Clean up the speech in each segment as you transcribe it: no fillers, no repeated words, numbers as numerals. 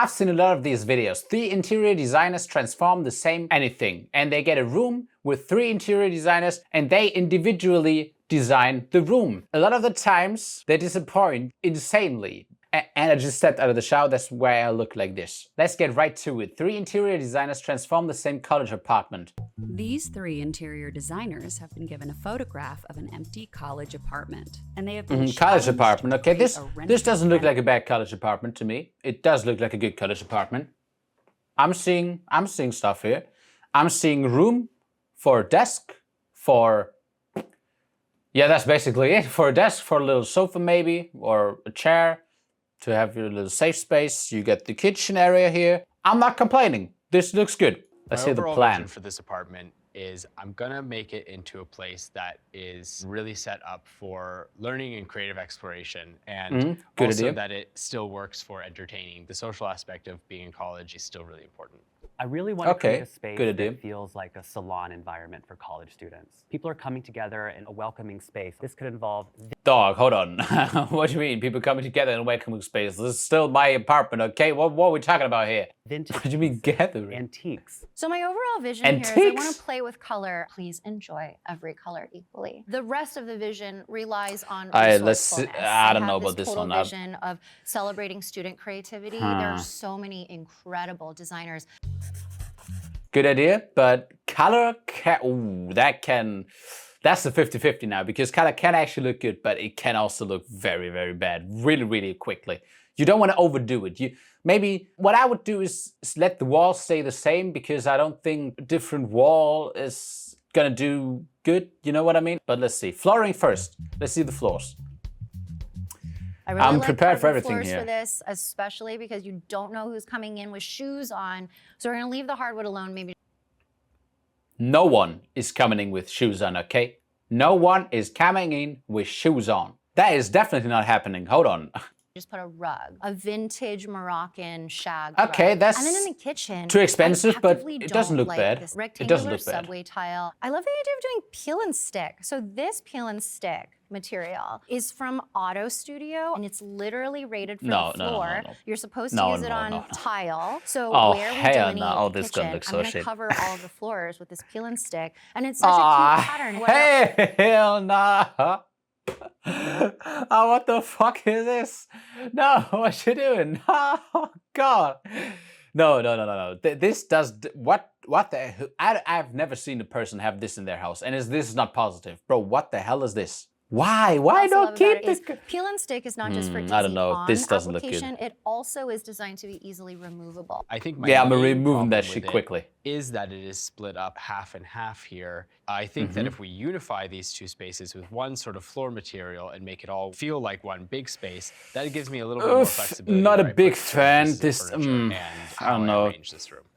I've seen a lot of these videos. 3 interior designers transform the same anything, and they get a room with 3 interior designers and they individually design the room. A lot of the times they disappoint insanely. And I just stepped out of the shower, that's why I look like this. Let's get right to it. 3 interior designers transform the same college apartment. These 3 interior designers have been given a photograph of an empty college apartment. And they have been college apartment, okay, this doesn't look like a bad college apartment to me. It does look like a good college apartment. I'm seeing stuff here. I'm seeing room for a desk, for... yeah, that's basically it. For a desk, for a little sofa maybe, or a chair. To have your little safe space. You get the kitchen area here. I'm not complaining. This looks good. Let's see the plan. My overall vision for this apartment is I'm gonna make it into a place that is really set up for learning and creative exploration, and also that it still works for entertaining. The social aspect of being in college is still really important. I really want to create a space that feels like a salon environment for college students. People are coming together in a welcoming space. This could involve... Dog, hold on. What do you mean? People coming together in a welcoming space? This is still my apartment, okay? What are we talking about here? Vintage. What do you mean gathering? Antiques. So my overall vision here is I want to play with color. Please enjoy every color equally. The rest of the vision relies on resourcefulness. I don't know about this one. Vision of celebrating student creativity. There are so many incredible designers. Good idea, but color that's the 50-50 now, because color can actually look good, but it can also look very, very bad really, really quickly. You don't want to overdo it. Maybe what I would do is let the walls stay the same, because I don't think a different wall is gonna do good, you know what I mean? But let's see, flooring first. Let's see the floors. I'm prepared for everything here. For this, especially because you don't know who's coming in with shoes on. So we're gonna leave the hardwood alone, maybe. No one is coming in with shoes on, okay? No one is coming in with shoes on. That is definitely not happening. Hold on. Just put a rug, a vintage Moroccan shag okay, rug. that's and then in the kitchen, too expensive, but it doesn't look bad. This rectangular subway tile. I love the idea of doing peel and stick. So this peel and stick material is from Auto Studio, and it's literally rated for the floor. No. You're supposed to use it on tile. So where we hell delineate no. the kitchen, look so I'm gonna shit. cover all of the floors with this peel and stick, and it's such a cute pattern. Hell nah. Oh, what the fuck is this? No, what you doing? Oh God. No. This does what the? I've never seen a person have this in their house, and this is not positive, bro. What the hell is this? Why don't keep this? Peel and stick is not just for easy I don't know. This doesn't look good. It also is designed to be easily removable. I think I'm removing that shit quickly. Is that it is split up half and half here. I think that if we unify these two spaces with one sort of floor material and make it all feel like one big space, that gives me a little bit more flexibility. Not a big fan. This, I don't know.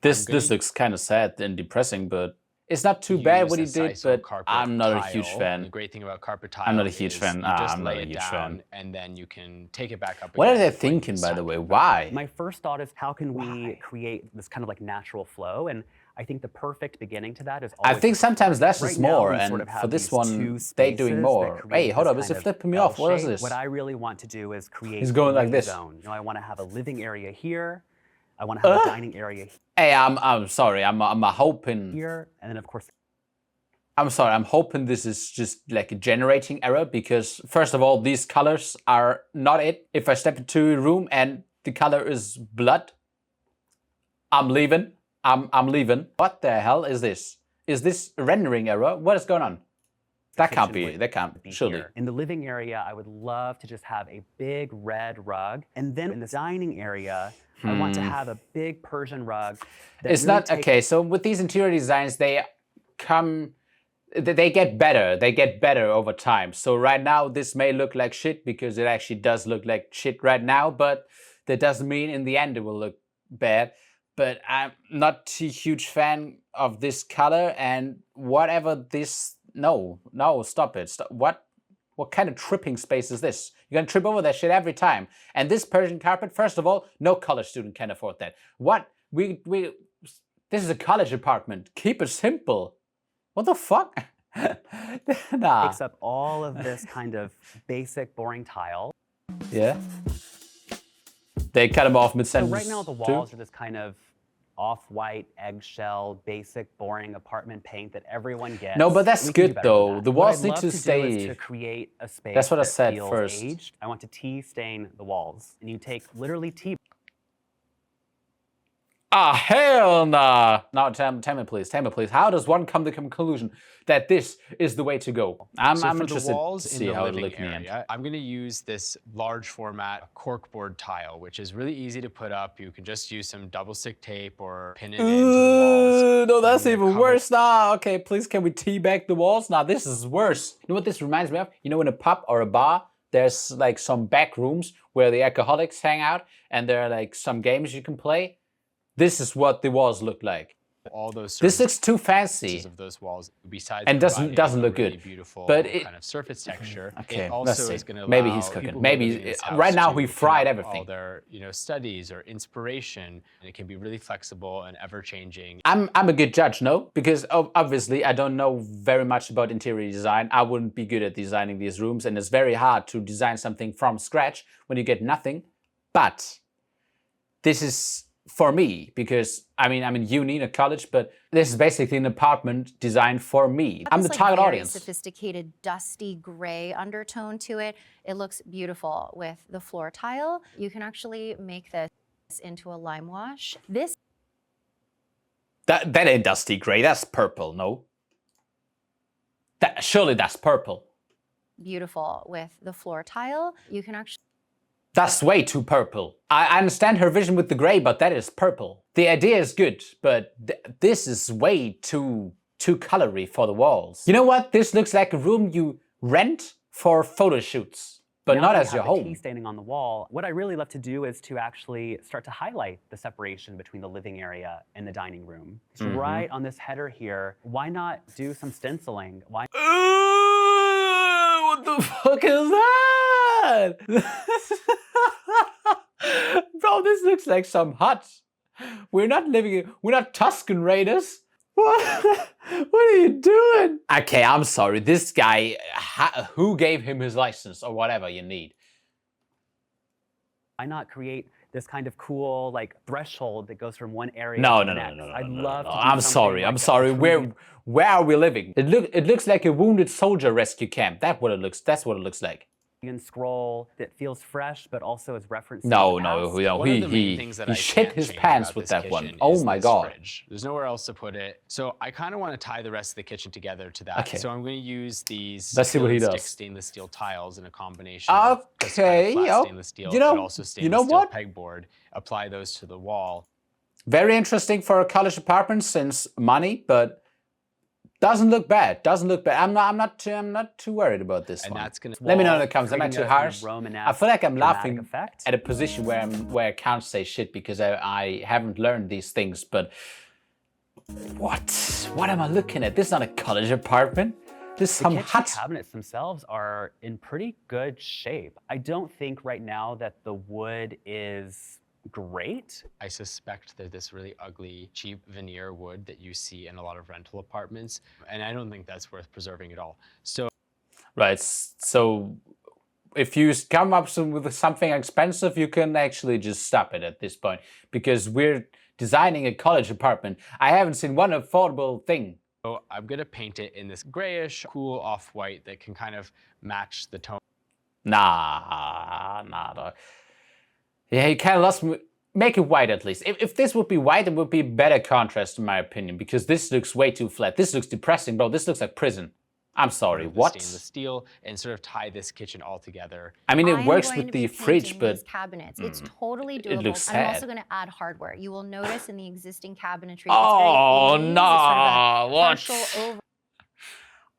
This looks kind of sad and depressing, but. It's not too bad what he did, but I'm not a huge fan. The great thing about carpet tile I'm not a huge fan. I'm not a huge fan. And then you can take it back up. What are they thinking, by the way? Why? My first thought is, how can we create this kind of like natural flow? And I think the perfect beginning to that is always... I think sometimes less is more, and for this one, they're doing more. Hey, hold up, is it flipping me off? What is this? What I really want to do is create He's going like this. Zone. You know, I want to have a living area here. I want to have a dining area here. Hey, I'm sorry. I'm hoping here, and then of course. I'm sorry. I'm hoping this is just like a generating error, because first of all, these colors are not it. If I step into a room and the color is blood, I'm leaving. I'm leaving. What the hell is this? Is this a rendering error? What is going on? That can't be. That can't be. Surely. Here. In the living area, I would love to just have a big red rug, and then in the dining area. I want to have a big Persian rug. It's not okay. So with these interior designs, they get better. They get better over time. So right now, this may look like shit because it actually does look like shit right now. But that doesn't mean in the end it will look bad. But I'm not a huge fan of this color and whatever this. No, stop it. Stop. What kind of tripping space is this? You're gonna trip over that shit every time. And this Persian carpet, first of all, no college student can afford that. What? This is a college apartment. Keep it simple. What the fuck? Nah. Takes up all of this kind of basic, boring tile. Yeah. They cut them off mid-sentence. So right now the walls are this kind of off-white, eggshell, basic, boring apartment paint that everyone gets. No, but that's good though. The walls need to stay. stay. To create a space that's what I that said feels first. Aged. I want to tea stain the walls, and you take literally tea. Ah, hell nah. Now tell me please, how does one come to the conclusion that this is the way to go? I'm interested to see how it'll look in the end. I'm gonna use this large format corkboard tile, which is really easy to put up. You can just use some double stick tape or pin it into the walls. No, that's even worse. Nah, okay, please can we teabag the walls? Nah, this is worse. You know what this reminds me of? You know in a pub or a bar, there's like some back rooms where the alcoholics hang out and there are like some games you can play. This is what the walls look like. All those this looks too fancy of those walls, besides and doesn't look really good. Beautiful but it, kind of surface texture. Okay, it also is going to maybe he's cooking. Maybe right now we fried everything. All their studies or inspiration, and it can be really flexible and ever changing. I'm a good judge, no? Because obviously I don't know very much about interior design. I wouldn't be good at designing these rooms, and it's very hard to design something from scratch when you get nothing. But this is for me, because I'm in uni, in a college, but this is basically an apartment designed for me. I'm the target audience. Sophisticated, dusty gray undertone to it. It looks beautiful with the floor tile. You can actually make this into a lime wash. That ain't dusty gray. That's purple. No. Surely that's purple. Beautiful with the floor tile. You can actually. That's way too purple. I understand her vision with the gray, but that is purple. The idea is good, but this is way too colory for the walls. You know what? This looks like a room you rent for photo shoots, but not as your home. Tea staining on the wall. What I really love to do is to actually start to highlight the separation between the living area and the dining room. It's right on this header here. Why not do some stenciling? Why? What the fuck is that? Bro, this looks like some hut. We're not Tuscan Raiders. What are you doing? Okay, I'm sorry. This guy, who gave him his license or whatever you need? Why not create this kind of cool like threshold that goes from one area to the next? I'd love to do I'm sorry. I'm sorry. Where are we living? It looks like a wounded soldier rescue camp. That's what it looks like. Scroll that feels fresh, but also is referenced. No, he shit his pants with that one. Oh my god! Fridge. There's nowhere else to put it, so I kind of want to tie the rest of the kitchen together to that. Okay. So I'm going to use these stainless steel tiles in a combination. Okay, of stainless steel, but also stainless steel pegboard. Apply those to the wall. Very interesting for a college apartment, since money, but. Doesn't look bad. I'm not too worried about this one. Let me know in the comments. Am I too harsh? I feel like I'm laughing at a position where I can't say shit because I haven't learned these things. But what am I looking at? This is not a college apartment. This is some hut. The cabinets themselves are in pretty good shape. I don't think right now that the wood is great. I suspect they're this really ugly, cheap veneer wood that you see in a lot of rental apartments, and I don't think that's worth preserving at all. So, right. So, if you come up with something expensive, you can actually just stop it at this point, because we're designing a college apartment. I haven't seen one affordable thing. So I'm gonna paint it in this grayish, cool off-white that can kind of match the tone. Nah, dog. Yeah, you kind of lost me. Make it white at least. If this would be white, it would be better contrast in my opinion, because this looks way too flat. This looks depressing, bro. This looks like prison. I'm sorry, what? Stainless steel, and sort of tie this kitchen all together. I mean, it works with the fridge, but cabinets. It's totally doable. It looks sad. I'm also going to add hardware. You will notice in the existing cabinetry. Oh no! What?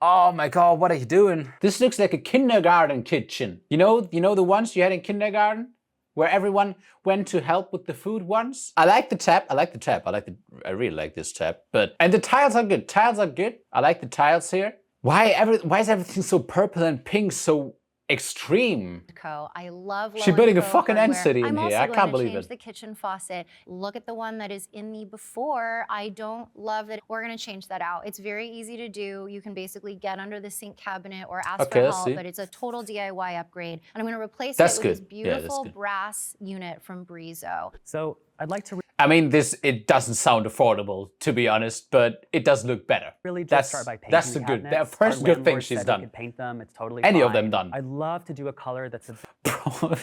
Oh my god! What are you doing? This looks like a kindergarten kitchen. You know the ones you had in kindergarten, where everyone went to help with the food once. I like the tap. I really like this tap. And the tiles are good. I like the tiles here. Why is everything so purple and pink? So extreme. I love She's building a low-and-go fucking hardware. N-City in I'm here. also I going can't to believe change it. the kitchen faucet. Look at the one that is in the before. I don't love that. We're going to change that out. It's very easy to do. You can basically get under the sink cabinet or ask for help, but it's a total DIY upgrade. And I'm going to replace it with this beautiful brass unit from Brizo. So I'd like to I mean, it doesn't sound affordable, to be honest, but it does look better. really just start by painting the cabinets. The first good thing she's done. We could paint them. It's totally Any fine. of them done. I'd love to do a color that's a Bro,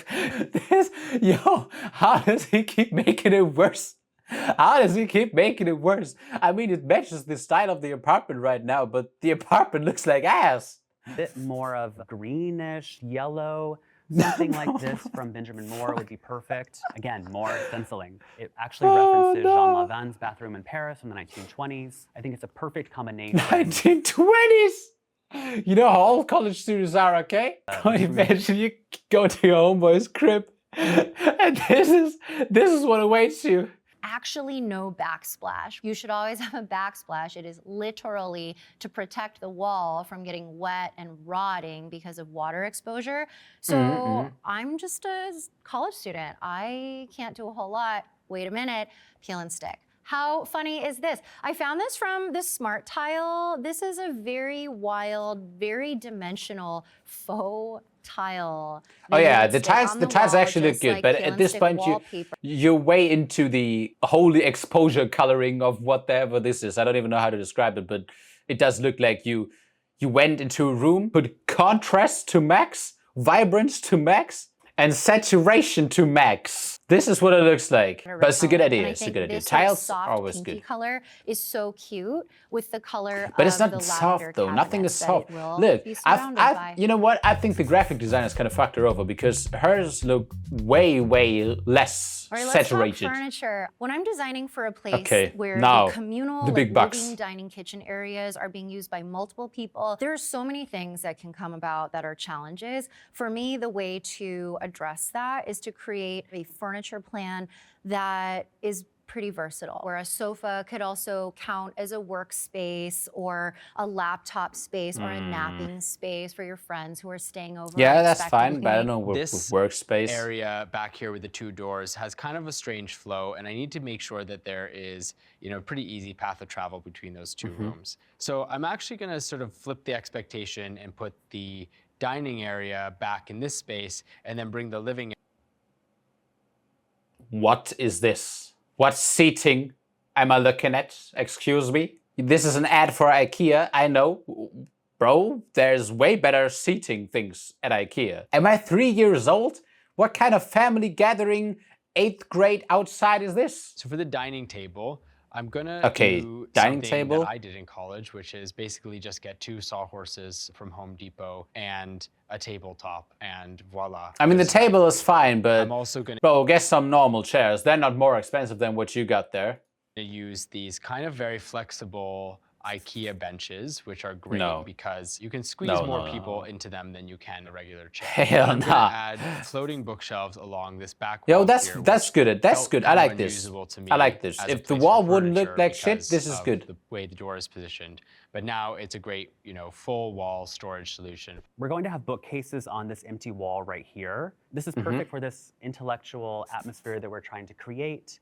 how does he keep making it worse? How does he keep making it worse? I mean, it matches the style of the apartment right now, but the apartment looks like ass. bit more of greenish, yellow. Something like this from Benjamin Moore would be perfect. Again, more stenciling. It actually references Jean Lavin's bathroom in Paris from the 1920s. I think it's a perfect combination. 1920s? You know how all college students are, okay? Imagine you go to your homeboy's crib and this is what awaits you. Actually no backsplash. You should always have a backsplash. It is literally to protect the wall from getting wet and rotting because of water exposure. So I'm just a college student. I can't do a whole lot. Wait a minute, peel and stick. How funny is this? I found this from the Smart Tile. This is a very wild, very dimensional faux tile. Oh yeah, the tiles actually look good, but at this point you're way into the holy exposure coloring of whatever this is. I don't even know how to describe it, but it does look like you went into a room, put contrast to max, vibrance to max, and saturation to max. This is what it looks like. But it's a good idea. It's a good idea. Tiles are always good. This color is so cute with the color but it's of not the soft though. Nothing is soft. Look, you know what? I think the graphic designers kind of fucked her over because hers look way less saturated. Talk furniture. When I'm designing for a place where now, the communal, living, dining, kitchen areas are being used by multiple people, there are so many things that can come about that are challenges. For me, the way to address that is to create a furniture plan that is pretty versatile, where a sofa could also count as a workspace or a laptop space or a napping space for your friends who are staying over. Yeah, that's fine, but I don't know this workspace. Area back here with the two doors has kind of a strange flow, and I need to make sure that there is, a pretty easy path of travel between those two rooms. So I'm actually going to sort of flip the expectation and put the dining area back in this space, and then bring the living. What is this? What seating am I looking at? Excuse me? This is an ad for IKEA, I know. Bro, there's way better seating things at IKEA. Am I 3 years old? What kind of family gathering 8th grade outside is this? So for the dining table, I'm gonna do dining something table that I did in college, which is basically just get 2 sawhorses from Home Depot and a tabletop, and voila. I mean, the table is fine, but I'm also gonna get some normal chairs. They're not more expensive than what you got there. Use these kind of very flexible IKEA benches, which are great because you can squeeze more people into them than you can a regular chair. Hell nah. Add floating bookshelves along this back Yo, wall. that's good. That's good. I like this. I like this. If the wall wouldn't look like shit, this is good. The way the door is positioned. But now it's a great, full wall storage solution. We're going to have bookcases on this empty wall right here. This is perfect for this intellectual atmosphere that we're trying to create.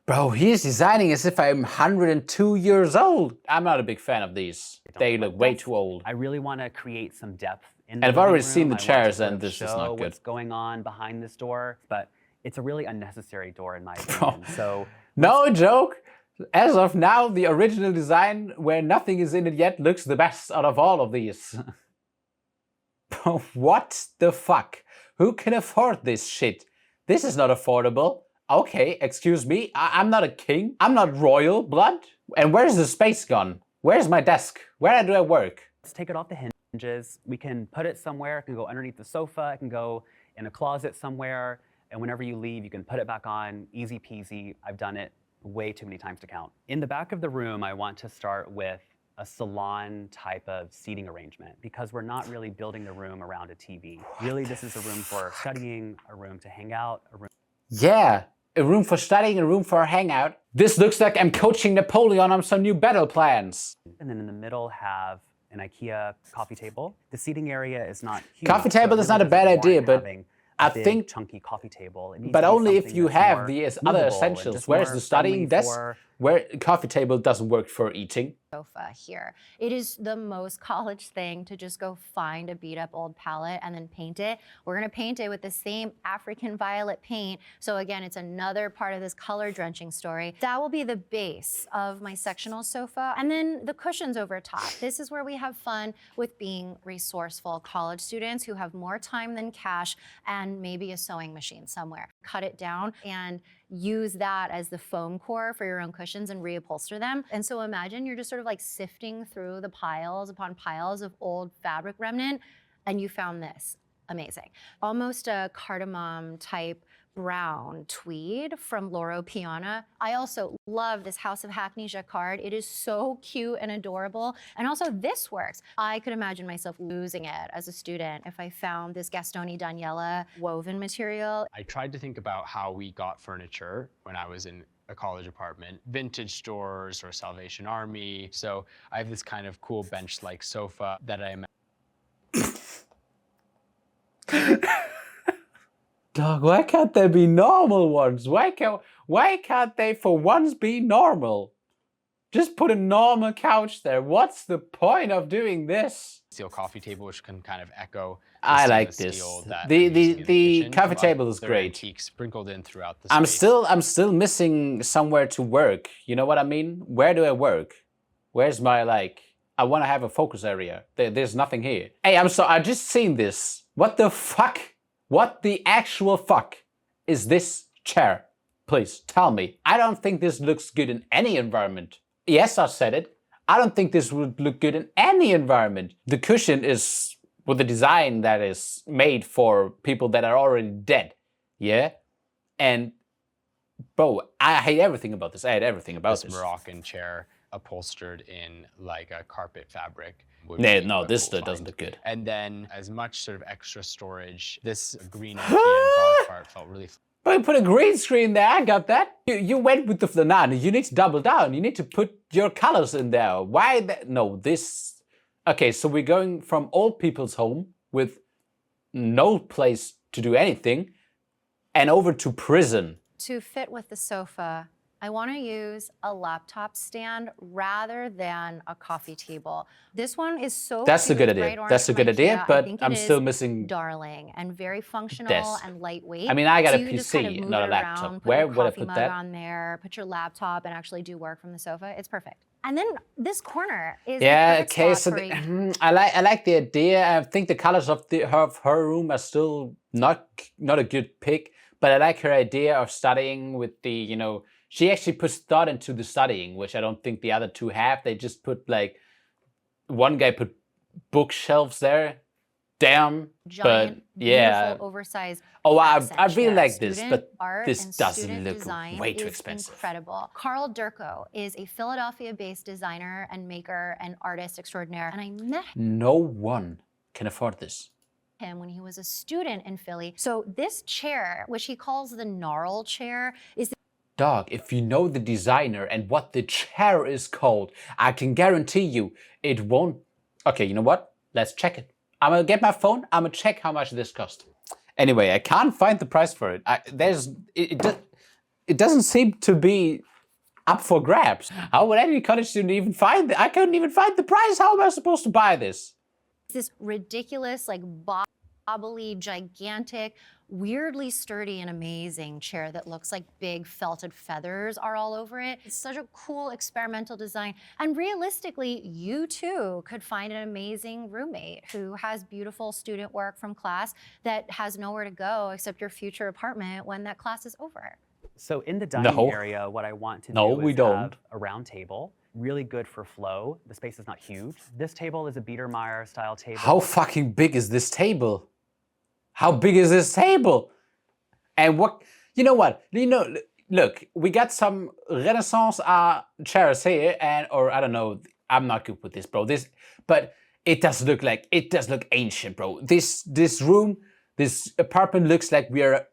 Bro, he's designing as if I'm 102 years old. I'm not a big fan of these. They look way too old. I really want to create some depth in And the I've already living seen the room. chairs and this is not good. What's going on behind this door, but it's a really unnecessary door in my opinion. So no joke. As of now, the original design, where nothing is in it yet, looks the best out of all of these. Bro, what the fuck? Who can afford this shit? This is not affordable. Okay, excuse me, I'm not a king. I'm not royal blood. And where's the space gone? Where's my desk? Where do I work? Let's take it off the hinges. We can put it somewhere. It can go underneath the sofa. It can go in a closet somewhere. And whenever you leave, you can put it back on. Easy peasy. I've done it way too many times to count. In the back of the room, I want to start with a salon type of seating arrangement because we're not really building the room around a TV. Really, this is a room for studying, a room to hang out, a room. Yeah, a room for studying, a room for a hangout. This looks like I'm coaching Napoleon on some new battle plans. And then in the middle have an IKEA coffee table. The seating area is not huge. Coffee table is not a bad idea, but I think chunky coffee table. It needs but to be only if something you that's have more the other movable and essentials. just Where's more the studying friendly desk? for- Where coffee table doesn't work for eating. Sofa here. It is the most college thing to just go find a beat up old palette and then paint it. We're gonna paint it with the same African violet paint. So again, it's another part of this color drenching story. That will be the base of my sectional sofa. And then the cushions over top. This is where we have fun with being resourceful college students who have more time than cash and maybe a sewing machine somewhere. Cut it down and use that as the foam core for your own cushions and reupholster them. And so imagine you're just sort of like sifting through the piles upon piles of old fabric remnant, and you found this. Amazing. Almost a cardamom type brown tweed from Loro Piana. I also love this House of Hackney jacquard. It is so cute and adorable. And also this works. I could imagine myself losing it as a student if I found this Gastoni Daniela woven material. I tried to think about how we got furniture when I was in a college apartment, vintage stores or Salvation Army. So I have this kind of cool bench-like sofa that I imagine. Dog, why can't there be normal ones? Why can't they for once be normal? Just put a normal couch there. What's the point of doing this? Steel coffee table, which can kind of echo. I like this. The coffee table is great. Antiques sprinkled in throughout the I'm space. still missing somewhere to work. You know what I mean? Where do I work? Where's my I want to have a focus area. There's nothing here. Hey, I just seen this. What the fuck? What the actual fuck is this chair? Please tell me. I don't think this looks good in any environment. Yes, I said it. I don't think this would look good in any environment. The cushion is with a design that is made for people that are already dead. Yeah? And bro, I hate everything about this. I hate everything about this. Moroccan chair upholstered in like a carpet fabric. No, this doesn't look good. And then as much sort of extra storage, this green IKEA bar part felt really But put a green screen there, I got that. You went with the nah, you need to double down. You need to put your colors in there. Why that? No, this. Okay, so we're going from old people's home with no place to do anything and over to prison. To fit with the sofa, I want to use a laptop stand rather than a coffee table. This one is so That's a cute, good bright idea. orange That's a from good idea, IKEA. but I think I'm it still is missing darling and very functional desk. and lightweight. I mean, I got so a you can just kind of PC, move not it a laptop. around, put Where your would I coffee put mug that? on there, put your laptop and actually do work from the sofa. It's perfect. And then this corner is yeah. the perfect Okay, spot so for I like the idea. I think the colors of her room are still not a good pick, but I like her idea of studying with the She actually puts thought into the studying, which I don't think the other two have. They just put one guy put bookshelves there. Damn. giant, but yeah. beautiful, oversized. Oh, I accent really chair. like this, Student but art this and doesn't student look design way too is expensive. Incredible. Carl Durko is a Philadelphia-based designer and maker and artist extraordinaire, and I met No one can afford this. him when he was a student in Philly. So this chair, which he calls the gnarl chair, is Dog, if you know the designer and what the chair is called, I can guarantee you it won't. Okay, you know what? Let's check it. I'm gonna get my phone. I'm gonna check how much this cost. Anyway, I can't find the price for it. It doesn't seem to be up for grabs. How would any college student even find it? I couldn't even find the price. How am I supposed to buy this? this ridiculous, like bobbly, gigantic, weirdly sturdy and amazing chair that looks like big felted feathers are all over it. It's such a cool experimental design. And realistically, you too could find an amazing roommate who has beautiful student work from class that has nowhere to go except your future apartment when that class is over. So in the dining area, what I want to do is have a round table, really good for flow. The space is not huge. This table is a Biedermeier style table. How fucking big is this table? How big is this table? And what, you know what? Look, we got some Renaissance chairs here, or I don't know, I'm not good with this, bro. But it does look ancient, bro. This room, this apartment looks like we are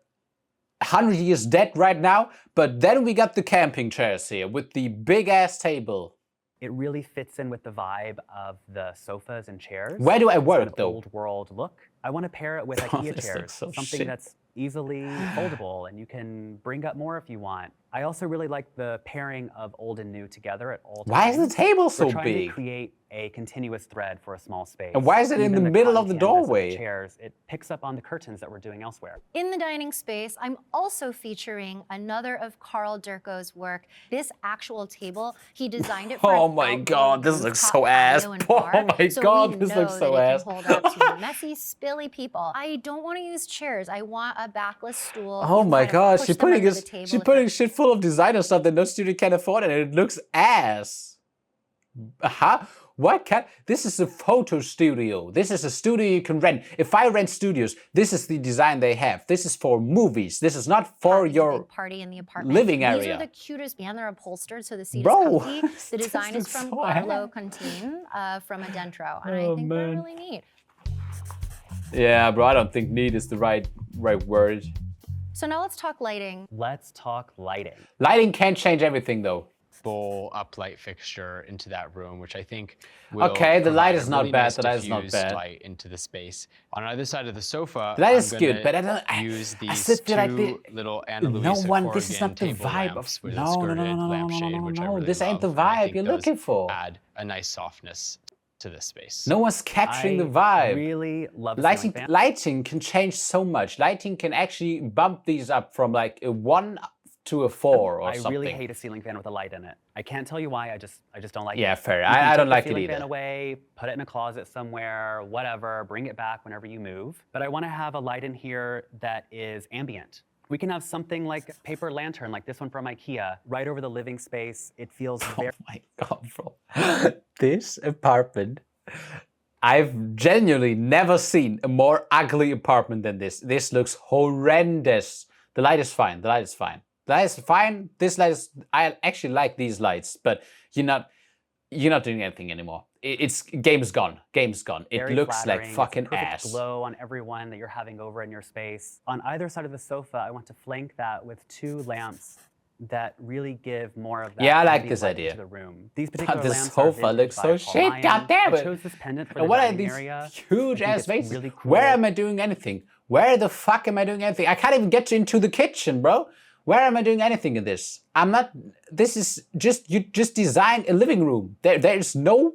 100 years dead right now, but then we got the camping chairs here with the big ass table. It really fits in with the vibe of the sofas and chairs. Where do I It's work an though? old world look. I want to pair it with IKEA This chairs, looks so something shit. that's easily foldable and you can bring up more if you want. I also really like the pairing of old and new together at all times. Why is the table so We're trying big? to create a continuous thread for a small space. And why is it in Even the middle of cotton the canvas doorway? Chairs, it picks up on the curtains that we're doing elsewhere. In the dining space, I'm also featuring another of Carl Durko's work. This actual table, he designed it for Oh an my outdoor God, this looks rooftop so ass. patio and Oh bar, my so God, we this looks know so that ass. it can hold up to messy, spilly people. I don't want to use chairs. I want a backless stool. Oh You my kind of God, push she's them putting under the table she's if putting shit full of designer stuff that no studio can afford, and it looks ass. Huh? What can? This is a photo studio. This is a studio you can rent. If I rent studios, this is the design they have. This is for movies. This is not for having a your big party in the apartment. living These area. are the cutest, and they're upholstered, so the seat Bro, is comfy. The this design is looks from so Carlo ass. Contini from Adentro, and Oh, I think they're man. really neat. Yeah, bro, I don't think neat is the right word. So now let's talk lighting. Let's talk lighting. Lighting can't change everything though. Full uplight fixture into that room, which I think will Okay, the light provide is a not really bad, nice the light is not diffused bad. light into the space. On either side of the sofa, The light I'm is good, gonna but I don't. use I these sit there like two the, little Ana no Luisa one. This is Corrigan not the table vibe of. lamps with a No, no, skirted no, no, no, no, lampshade, no, which I no. really This ain't the love, and I vibe think you're those looking for. add a nice softness to this space. No one's capturing I the vibe. really love the ceiling fan. Lighting can change so much. Lighting can actually bump these up from like a 1 to a 4 or I something. really hate a ceiling fan with a light in it. I can't tell you why. I just don't like it. Yeah, fair. You can I don't take like the it ceiling either. fan away, put it in a closet somewhere, whatever. Bring it back whenever you move. But I want to have a light in here that is ambient. We can have something like a paper lantern, like this one from IKEA, right over the living space. It feels very. Oh my God, bro. This apartment, I've genuinely never seen a more ugly apartment than this. This looks horrendous. The light is fine. The light is fine. The light is fine. This light is. I actually like these lights, but you're not doing anything anymore. It's game's gone. Game's gone. It Very looks like flattering. It's a fucking perfect ass. glow on everyone that you're having over in your space. On either side of the sofa, I want to flank that with two lamps that really give more of that. Yeah, I like ambient this light idea. into the room. These particular This lamps are sofa vintage looks by so Paul shit. Ryan. God damn I it. chose this pendant for the And what are dining these area. huge I think ass it's vases? really cool. Where am I doing anything? Where the fuck am I doing anything? I can't even get into the kitchen, bro. Where am I doing anything in this? I'm not. This is just you. Just designed a living room. There is no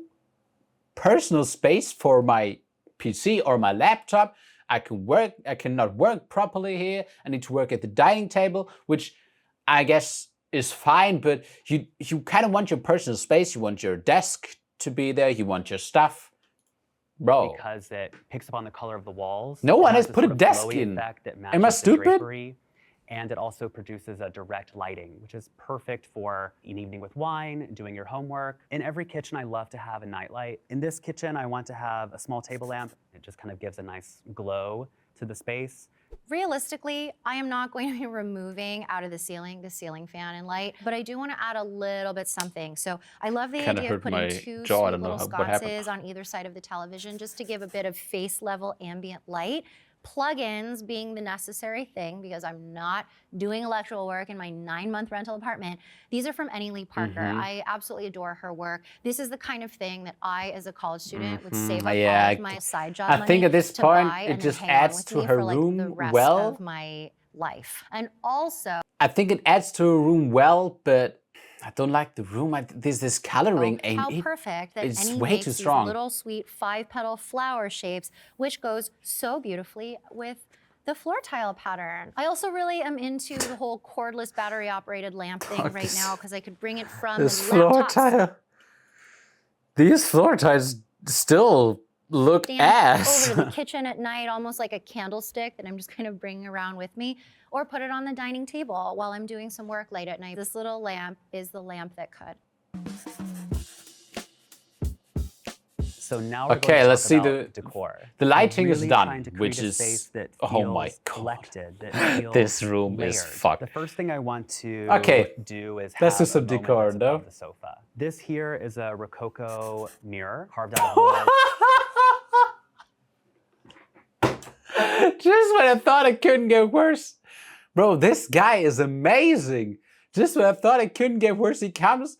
personal space for my PC or my laptop. I can work. I cannot work properly here. I need to work at the dining table, which I guess is fine. But you kind of want your personal space. You want your desk to be there. You want your stuff. Bro. Because it picks up on the color of the walls. No It one has has this put a sort of desk glowy in. effect that Am I matches the stupid? drapery. And it also produces a direct lighting, which is perfect for an evening with wine, doing your homework. In every kitchen, I love to have a nightlight. In this kitchen, I want to have a small table lamp. It just kind of gives a nice glow to the space. Realistically, I am not going to be removing out of the ceiling fan and light, but I do want to add a little bit something. So I love the Kinda idea of hurt my putting two jaw. I sweet don't know little what happened. sconces on either side of the television just to give a bit of face level ambient light. Plug-ins being the necessary thing because I'm not doing electrical work in my 9-month rental apartment. These are from Annie Lee Parker. I absolutely adore her work. This is the kind of thing that I, as a college student, would save up all of my side job money I think at this to point, buy it and then just hang on adds with to me her for, like, room the rest well. of my life. And also, I think it adds to a room well, but I don't like the room. This coloring ain't how it. perfect that It's Annie way makes too these strong. little sweet 5-petal flower shapes, which goes so beautifully with the floor tile pattern. I also really am into the whole cordless battery operated lamp thing right now because I could bring it from This the floor laptop tile. These floor tiles still look stand ass. over to the kitchen at night, almost like a candlestick that I'm just kind of bringing around with me, or put it on the dining table while I'm doing some work late at night. This little lamp is the lamp that could. So now we're Okay, going to let's talk see about the- decor. the lighting We're is really done, trying to create which a is- space that oh my feels God. collected, that feels This room is layered. fucked. The first thing I want to Okay, do is let's do have some a moment decor, that's no? above the sofa. This here is a Rococo mirror carved out of wood. Just when I thought it couldn't get worse. Bro, this guy is amazing. Just when I thought it couldn't get worse, he comes.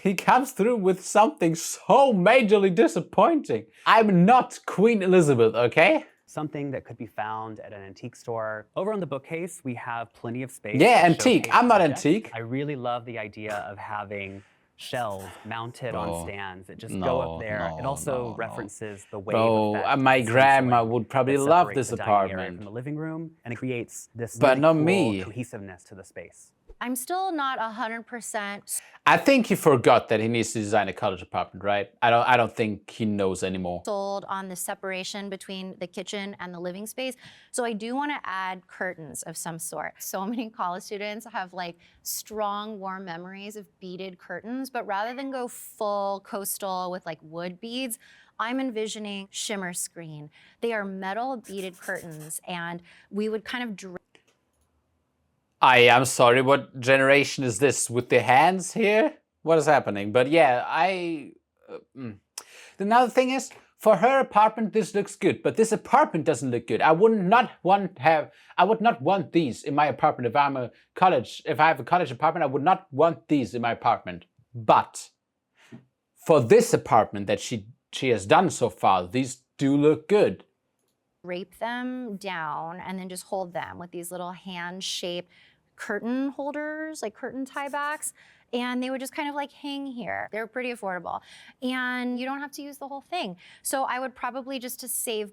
he comes through with something so majorly disappointing. I'm not Queen Elizabeth, okay? Something that could be found at an antique store. Over on the bookcase, we have plenty of space. Yeah, to antique. showcase I'm not objects. antique. I really love the idea of having shelves mounted on stands that just go up there. It also references the wave effect. My grandma would probably love this the dining area apartment. from the living room, and it creates this But really not cool me. cohesiveness to the space. I'm still not 100% I think he forgot that he needs to design a college apartment, right? I don't think he knows anymore. sold on the separation between the kitchen and the living space. So I do want to add curtains of some sort. So many college students have like strong, warm memories of beaded curtains, but rather than go full coastal with like wood beads, I'm envisioning shimmer screen. They are metal beaded curtains, and we would kind of I am sorry, what generation is this with the hands here? What is happening? But yeah, Another thing is, for her apartment, this looks good, but this apartment doesn't look good. I would not want these in my apartment if I have a college apartment, I would not want these in my apartment. But for this apartment that she has done so far, these do look good. drape them down and then just hold them with these little hand-shaped curtain holders, like curtain tiebacks, and they would just kind of like hang here. They're pretty affordable, and you don't have to use the whole thing. So I would probably, just to save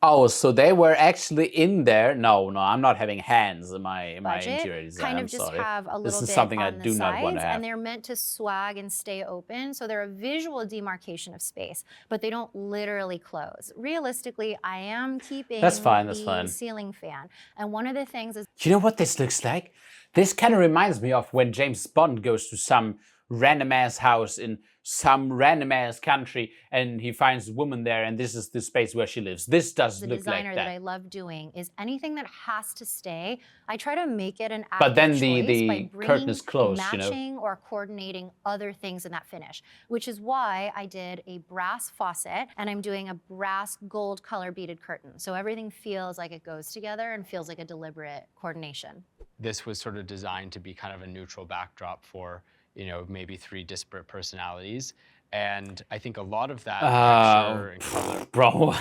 Oh, so they were actually in there. No, I'm not having hands in my interior design. kind of I'm just sorry. have a little This is bit something I on the do not want to sides, have. and they're meant to swag and stay open, so they're a visual demarcation of space, but they don't literally close. Realistically, I am keeping That's fine. the ceiling fan, and one of the things is You know what this looks like? This kind of reminds me of when James Bond goes to some random ass house in some random ass country and he finds a woman there, and this is the space where she lives. This does the look designer like that that. I love doing is anything that has to stay, I try to make it an active But then choice the by curtain is closed, you know. matching or coordinating other things in that finish, which is why I did a brass faucet and I'm doing a brass gold color beaded curtain. So everything feels like it goes together and feels like a deliberate coordination. This was sort of designed to be kind of a neutral backdrop for, you know, maybe 3 disparate personalities. And I think a lot of that texture and color. Bro,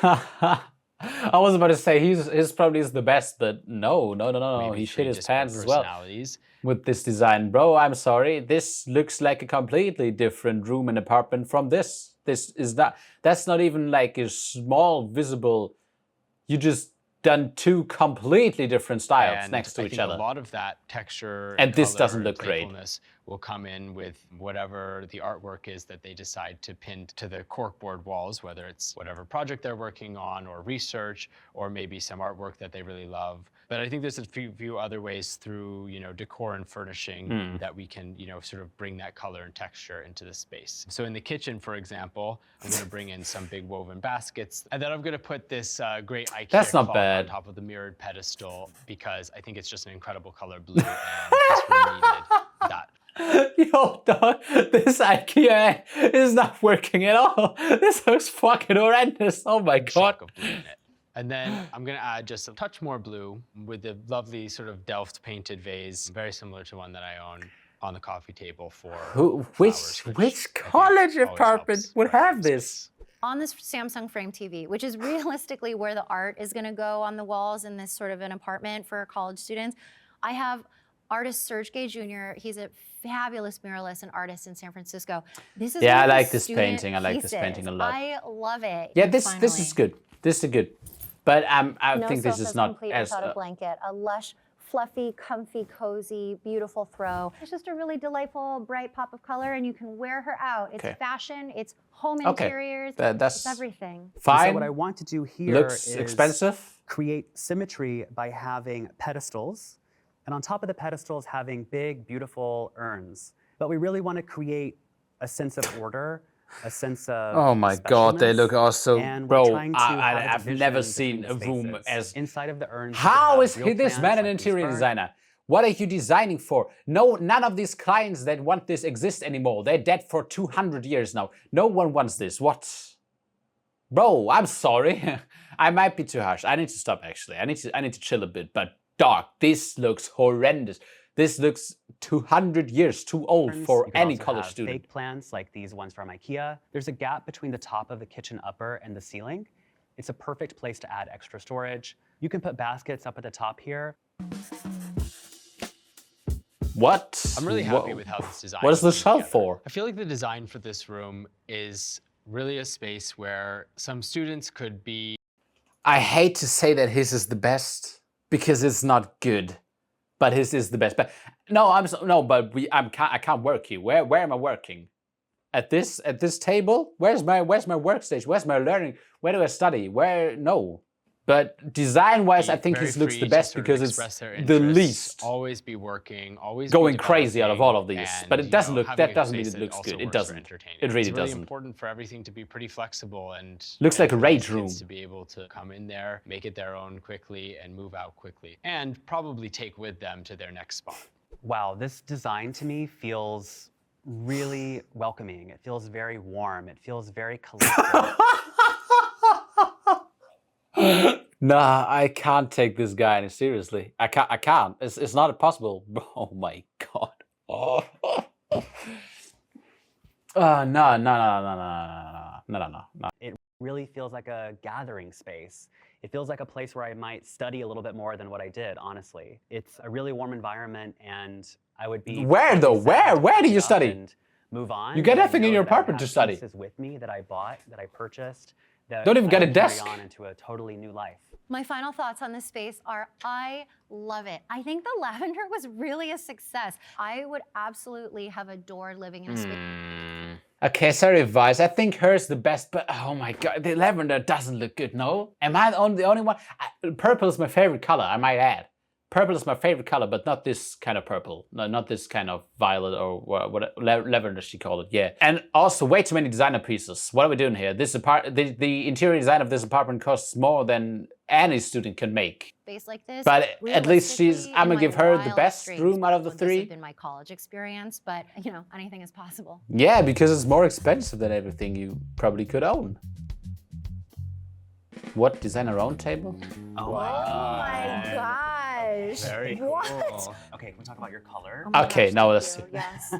I was about to say his probably is the best, but no. Maybe He 3 shit his disparate pants as well personalities. with this design. Bro, I'm sorry. This looks like a completely different room and apartment from this. That's not even like a small visible. You just done 2 completely different styles And next to I each think other. a lot of that texture And this color doesn't and look great. playfulness will come in with whatever the artwork is that they decide to pin to the corkboard walls, whether it's whatever project they're working on or research, or maybe some artwork that they really love. But I think there's a few other ways through, you know, decor and furnishing that we can, you know, sort of bring that color and texture into the space. So in the kitchen, for example, I'm going to bring in some big woven baskets, and then I'm going to put this great IKEA That's not clock bad. on top of the mirrored pedestal because I think it's just an incredible color blue, and this really needed that. Yo, dog, this IKEA is not working at all. This looks fucking horrendous. Oh my god. Shock of blue in it. And then I'm gonna add just a touch more blue with the lovely sort of Delft painted vase, very similar to one that I own on the coffee table for flowers, Which I think college always apartment helps would brighten have the this? space. On this Samsung Frame TV, which is realistically where the art is gonna go on the walls in this sort of an apartment for college students, I have artist Serge Gay Jr. He's a fabulous muralist and artist in San Francisco. This is Yeah, one I of like his this student painting. I like this pieces. painting a lot. I love it. Yeah, this finally. is good. This is good. But I No think this sofa is not complete as without a blanket. A lush, fluffy, comfy, cozy, beautiful throw. It's just a really delightful, bright pop of color, and you can wear her out. It's Okay. fashion. It's home Okay. interiors. That's It's everything. fine. So what I want to do here Looks is expensive. create symmetry by having pedestals, and on top of the pedestals having big, beautiful urns. But we really want to create a sense of order, a sense of Oh my god, they look specialness, also, and we're bro. trying to have a I've division never between seen the a room spaces. as. Inside of the urns. you How could is have real this plants man an like these interior ferns. designer? What are you designing for? No, none of these clients that want this exist anymore. They're dead for 200 years now. No one wants this. What? Bro, I'm sorry. I might be too harsh. I need to stop actually. I need to chill a bit. But dog, this looks horrendous. This looks 200 years too old for You could any also college have student. fake plants like these ones from IKEA. There's a gap between the top of the kitchen upper and the ceiling. It's a perfect place to add extra storage. You can put baskets up at the top here. What? I'm really happy with how this design What is the came shelf together. for? I feel like the design for this room is really a space where some students could be. I hate to say that his is the best because it's not good, but his is the best. But no, I can't work here. Where am I working? At this table? Where's my workstation? Where's my learning? Where do I study? Where? No. But design-wise, I think his looks the best because it's the least. Always be working, always going be crazy out of all of these. and, But it doesn't look. having That a doesn't mean space it that looks also good. It works for doesn't. entertaining. It really It's really doesn't. important for everything to be pretty flexible and Looks like a for rage kids room. to be able to come in there, make it their own quickly, and move out quickly, and probably take with them to their next spot. Wow, this design to me feels really welcoming. It feels very warm. It feels very collective. Nah, I can't take this guy any seriously. I can't. It's not possible. Oh my god. Oh. No. It really feels like a gathering space. It feels like a place where I might study a little bit more than what I did, honestly. It's a really warm environment, and I would be Where though? sad to Where do pack you it up study? and move on. You get but I nothing in know your that I apartment to have study. pieces with me that I bought, that I purchased, that Don't even I get a will carry desk. on into a totally new life. My final thoughts on this space are I love it. I think the lavender was really a success. I would absolutely have adored living in a space. Okay, sorry, Vice. I think hers the best, but oh my god, the lavender doesn't look good, no? Am I the only one? Purple is my favorite color, I might add. Purple is my favorite color, but not this kind of purple. No, not this kind of violet or what lavender she called it, yeah. And also way too many designer pieces. What are we doing here? This the interior design of this apartment costs more than any student can make. Space like this. But at least Realistically, I'm in gonna my give her the wildest best dreams, room out of the would this have three. been my college experience, but you know, anything is possible. Yeah, because it's more expensive than everything you probably could own. What, designer round table? Oh my gosh. Very What? cool. Okay, can we talk about your color? Oh my Okay, gosh, now thank let's you. see. Yes,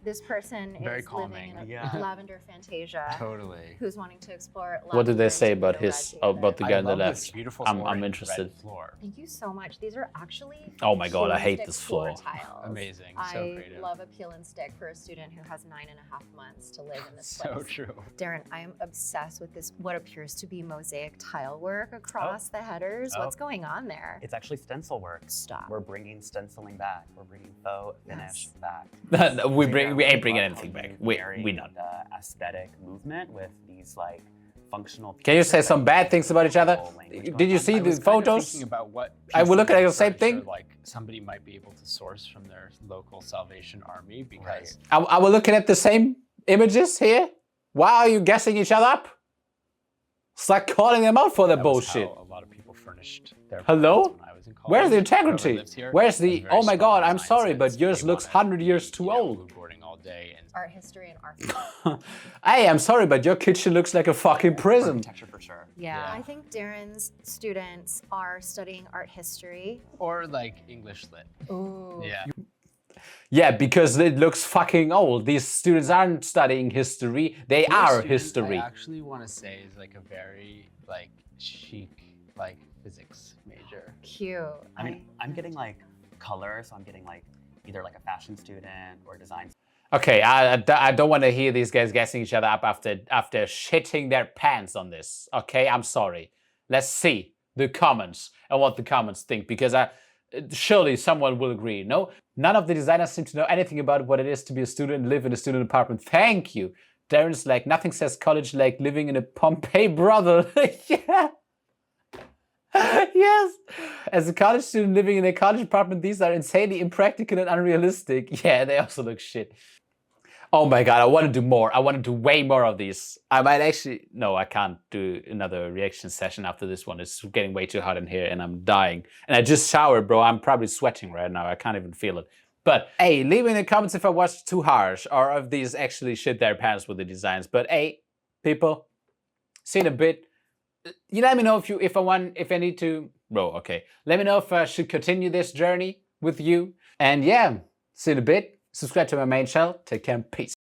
this person Very is calming. living in a Yeah. lavender fantasia. Totally. Who's wanting to explore What do they lavender say into about the his red about the together. guy on the I love this left? beautiful I'm orange interested. red floor. Thank you so much. These are actually Oh my god, I peel hate and this stick floor. tiles. Amazing, so I creative. love a peel and stick for a student who has 9.5 months to live in this So place. true. Darren, I am obsessed with this, what appears to be mosaic tile work across the headers. Oh. What's going on there? It's actually stencil work. Stop. We're bringing stenciling back. We're bringing faux finish Yes. back. we We ain't bringing anything back. We not. The aesthetic movement with these like functional. Can you pieces say that some bad things about each other? visual language Did going you on. see I the was kind of photos? thinking about what I will look pieces at the of same furniture, thing. Like somebody might be able to source from their local Salvation Army because I was looking at the same images here. Why are you guessing each other up? It's like calling them out for their that was bullshit. how a lot of people furnished their Hello? apartments when I was in college. Where's the Whoever integrity? lives here Where's has the? very Oh my strong god, I'm design sorry, sense. but yours They looks wanna 100 years be, too you know, old. mood boarding all day and Art history and architecture. Hey, I'm sorry, but your kitchen looks like a fucking prison. Architecture for sure. Yeah, Yeah. I think Darren's students are studying art history. or like English lit. Ooh. Yeah. Yeah, because it looks fucking old. These students aren't studying history; they Your are student, history. I actually want to say is like a very like chic like physics major. Cute. I mean, I'm getting like color, so I'm getting like either like a fashion student or design. Okay, I don't want to hear these guys gassing each other up after shitting their pants on this. Okay, I'm sorry. Let's see the comments and what the comments think, because surely someone will agree. No, none of the designers seem to know anything about what it is to be a student and live in a student apartment. Thank you. Darren's like, nothing says college like living in a Pompeii brothel. Yeah. Yes. As a college student living in a college apartment, these are insanely impractical and unrealistic. Yeah, they also look shit. Oh my god, I want to do more. I want to do way more of these. I might actually... No, I can't do another reaction session after this one. It's getting way too hot in here and I'm dying. And I just showered, bro. I'm probably sweating right now. I can't even feel it. But hey, leave in the comments if I watched too harsh or if these actually shit their pants with the designs. But hey, people, seen a bit. You let me know if I need to... Bro, okay. Let me know if I should continue this journey with you. And yeah, see you in a bit. Subscribe to my main channel. Take care and peace.